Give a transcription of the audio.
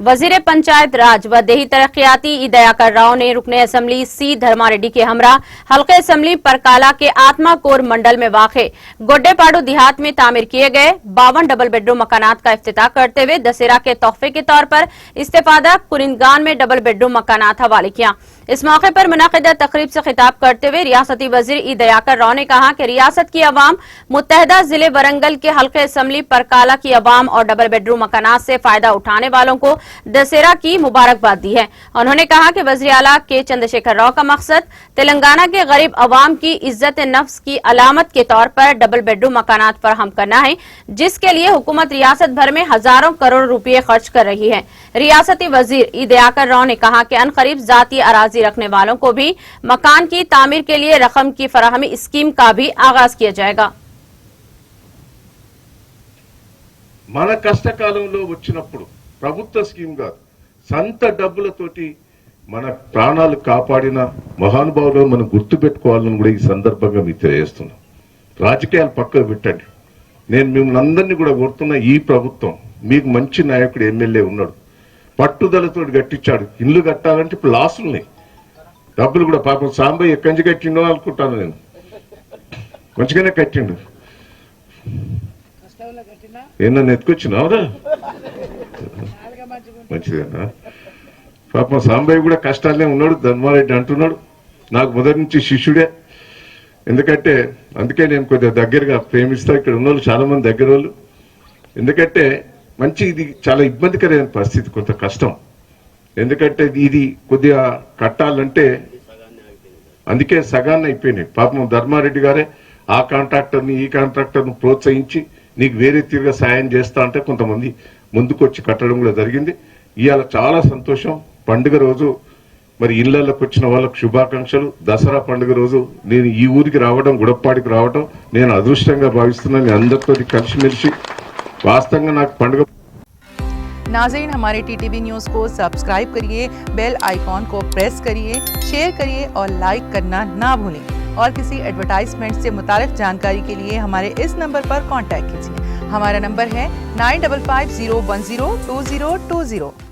वजीर पंचायत राज व देही तरक्याती ई दयाकर राव ने रुकने असम्बली सी धर्मारेड्डी के हमरा हल्के असम्बली परकाला के आत्मा कोर मंडल में वाक़े गोड्डेपाड़ू देहात में तामीर किए गए 52 डबल बेडरूम मकानात का इफ्तिताह करते हुए दशहरा के तोहफे के तौर पर इस्तेफादा कुरिंदगान में डबल बेडरूम मकानात हवाले किया। इस मौके पर मुनाकिदा तकरीब से खिताब करते हुए रियासती वजीर ई दयाकर राव ने कहा कि रियासत की अवाम मुत्तहदा जिले वरंगल के हल्के असम्बली परकाला की अवाम और डबल बेडरूम मकानात से फायदा उठाने वालों को दशहरा की मुबारकबाद दी है। उन्होंने कहा कि वज़ीर आला के चंद्रशेखर राव का मकसद तेलंगाना के गरीब अवाम की इज्जत नफ्स की अलामत के तौर पर डबल बेडरूम मकानात फराहम करना है, जिसके लिए हुकूमत रियासत भर में हजारों करोड़ रुपये खर्च कर रही है। रियासती वजीर ई दयाकर राव ने कहा कि अनकरीब जाती अराजी रखने वालों को भी मकान की तामीर के लिए रकम की फराहमी स्कीम का भी आगाज किया जाएगा। మన కష్టకాలంలో వచ్చినప్పుడు ప్రభుత్వ స్కీమ్ కాదు, సంత డబ్బులతోటి మన ప్రాణాలు కాపాడిన మహానుభావులను మనం గుర్తుపెట్టుకోవాలని కూడా ఈ సందర్భంగా మీకు తెలియజేస్తున్నాం। రాజకీయాలు పక్కకు పెట్టండి, నేను మిమ్మల్ని అందరినీ కూడా కోరుతున్నా, ఈ ప్రభుత్వం మీకు మంచి నాయకుడు ఎమ్మెల్యే ఉన్నాడు, పట్టుదలతో కట్టించాడు। ఇల్లు కట్టాలంటే ఇప్పుడు లాసులు ఉన్నాయి, డబ్బులు కూడా పాపం సాంబయ్య ఎక్కడి నుంచి కట్టిండో అనుకుంటాను, నేను మంచిగానే కట్టిండు, ఏమన్నా ఎత్తుకొచ్చినావురా మంచిదేనా? పాపం సాంబయ్య కూడా కష్టాలనే ఉన్నాడు, ధర్మారెడ్డి అంటున్నాడు, నాకు మొదటి నుంచి శిష్యుడే, ఎందుకంటే అందుకే నేను కొద్దిగా దగ్గరగా ప్రేమిస్తా, ఇక్కడ ఉన్న వాళ్ళు చాలా మంది దగ్గర వాళ్ళు, ఎందుకంటే మంచి ఇది చాలా ఇబ్బందికరమైన పరిస్థితి, కొంత కష్టం, ఎందుకంటే ఇది కొద్దిగా కట్టాలంటే అందుకే సగాన్ని అయిపోయినాయి। పాపం ధర్మారెడ్డి గారే ఆ కాంట్రాక్టర్ని ఈ కాంట్రాక్టర్ను ప్రోత్సహించి నీకు వేరే తీరుగా సాయం చేస్తా అంటే కొంతమంది ముందుకొచ్చి కట్టడం కూడా జరిగింది। ఇవాళ చాలా సంతోషం, పండుగ రోజు మరి ఇళ్లలోకి వచ్చిన వాళ్ళకు శుభాకాంక్షలు। దసరా పండుగ రోజు నేను ఈ ఊరికి రావడం, గుడప్పాడికి రావడం నేను అదృష్టంగా భావిస్తున్నాను, మీ అందరితో కలిసిమెలిసి వాస్తవంగా నాకు పండుగ। नाज़रीन, हमारे टीटीवी न्यूज़ को सब्सक्राइब करिए, बेल आइकॉन को प्रेस करिए, शेयर करिए और लाइक करना ना भूलें। और किसी एडवर्टाइजमेंट से मुतालिक जानकारी के लिए हमारे इस नंबर पर कांटेक्ट कीजिए। हमारा नंबर है 9550102020।